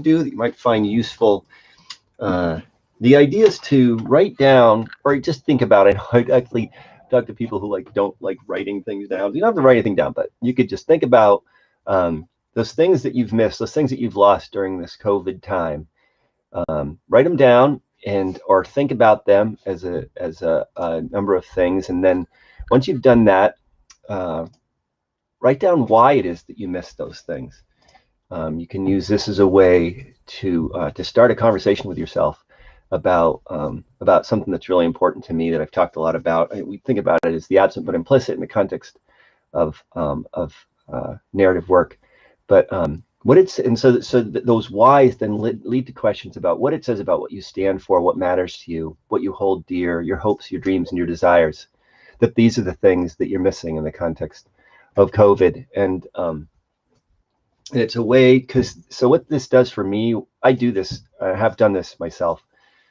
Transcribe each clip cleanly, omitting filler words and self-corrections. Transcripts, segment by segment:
do that you might find useful. Uh, the idea is to write down or just think about it. I actually talk to people who don't like writing things down. You don't have to write anything down, but you could just think about those things that you've missed, those things that you've lost during this COVID time. Write them down and or think about them as a number of things, and then once you've done that, uh, write down why it is that you missed those things. You can use this as a way to start a conversation with yourself about something that's really important to me that I've talked a lot about. We think about it as the absent but implicit in the context of narrative work, but what it's and so those whys then lead to questions about what it says about what you stand for, what matters to you, what you hold dear, your hopes, your dreams, and your desires. That these are the things that you're missing in the context of COVID, and it's a way because so what this does for me, I have done this myself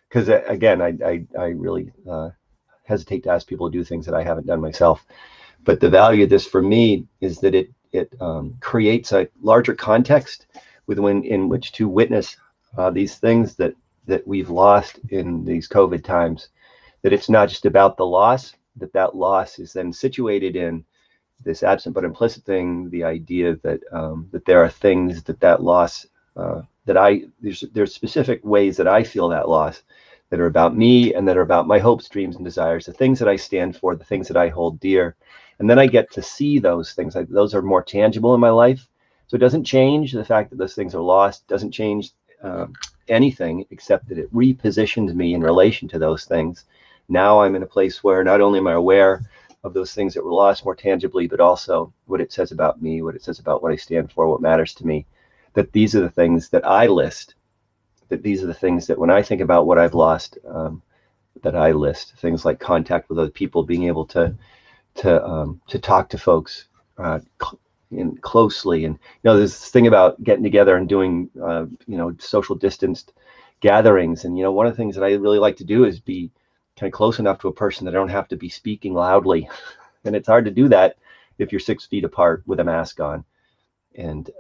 because again, I really hesitate to ask people to do things that I haven't done myself. But the value of this for me is that it creates a larger context in which to witness these things that we've lost in these COVID times. That it's not just about the loss, that loss is then situated in this absent but implicit thing, the idea that there are things that loss there's specific ways that I feel that loss that are about me and that are about my hopes, dreams, and desires, the things that I stand for, the things that I hold dear. And then I get to see those things. Those are more tangible in my life. So it doesn't change the fact that those things are lost, doesn't change anything except that it repositions me in relation to those things. Now I'm in a place where not only am I aware of those things that were lost more tangibly, but also what it says about me, what it says about what I stand for, what matters to me, that these are the things that I list, that these are the things that when I think about what I've lost, that I list, things like contact with other people, being able to talk to folks closely. And there's this thing about getting together and doing social distanced gatherings. And one of the things that I really like to do is be kind of close enough to a person that I don't have to be speaking loudly. And it's hard to do that if you're 6 feet apart with a mask on. And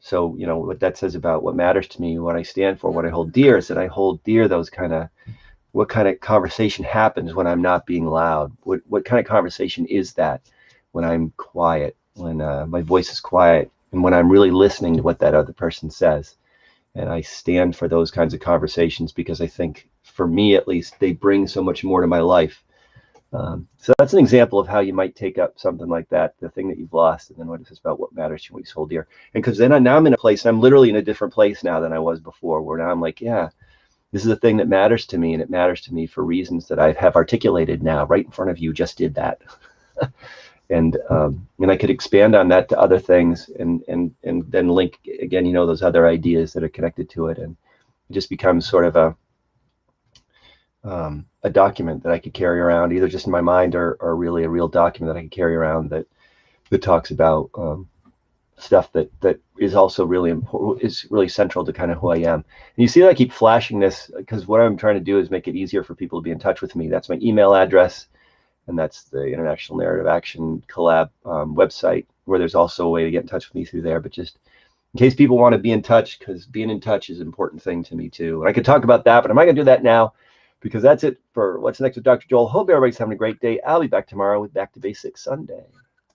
so what that says about what matters to me, what I stand for, what I hold dear, is that I hold dear those what kind of conversation happens when I'm not being loud. What kind of conversation is that when I'm quiet, when my voice is quiet, and when I'm really listening to what that other person says. And I stand for those kinds of conversations because I think, for me at least, they bring so much more to my life. So that's an example of how you might take up something like that, the thing that you've lost, and then what it says about what matters to you, what you hold dear. And because then now I'm in a place, I'm literally in a different place now than I was before, where now I'm like, yeah, this is a thing that matters to me, and it matters to me for reasons that I have articulated now, right in front of you, just did that. And I could expand on that to other things and then link again, those other ideas that are connected to it, and it just becomes sort of a document that I could carry around, either just in my mind or really a real document that I could carry around that talks about stuff that is also really important, is really central to kind of who I am. And you see that I keep flashing this because what I'm trying to do is make it easier for people to be in touch with me. That's my email address, and that's the International Narrative Action Collab website, where there's also a way to get in touch with me through there. But just in case people want to be in touch, because being in touch is an important thing to me too. And I could talk about that, but I'm not going to do that now, because that's it for What's Next with Dr. Joel. Hope everybody's having a great day. I'll be back tomorrow with Back to Basics Sunday.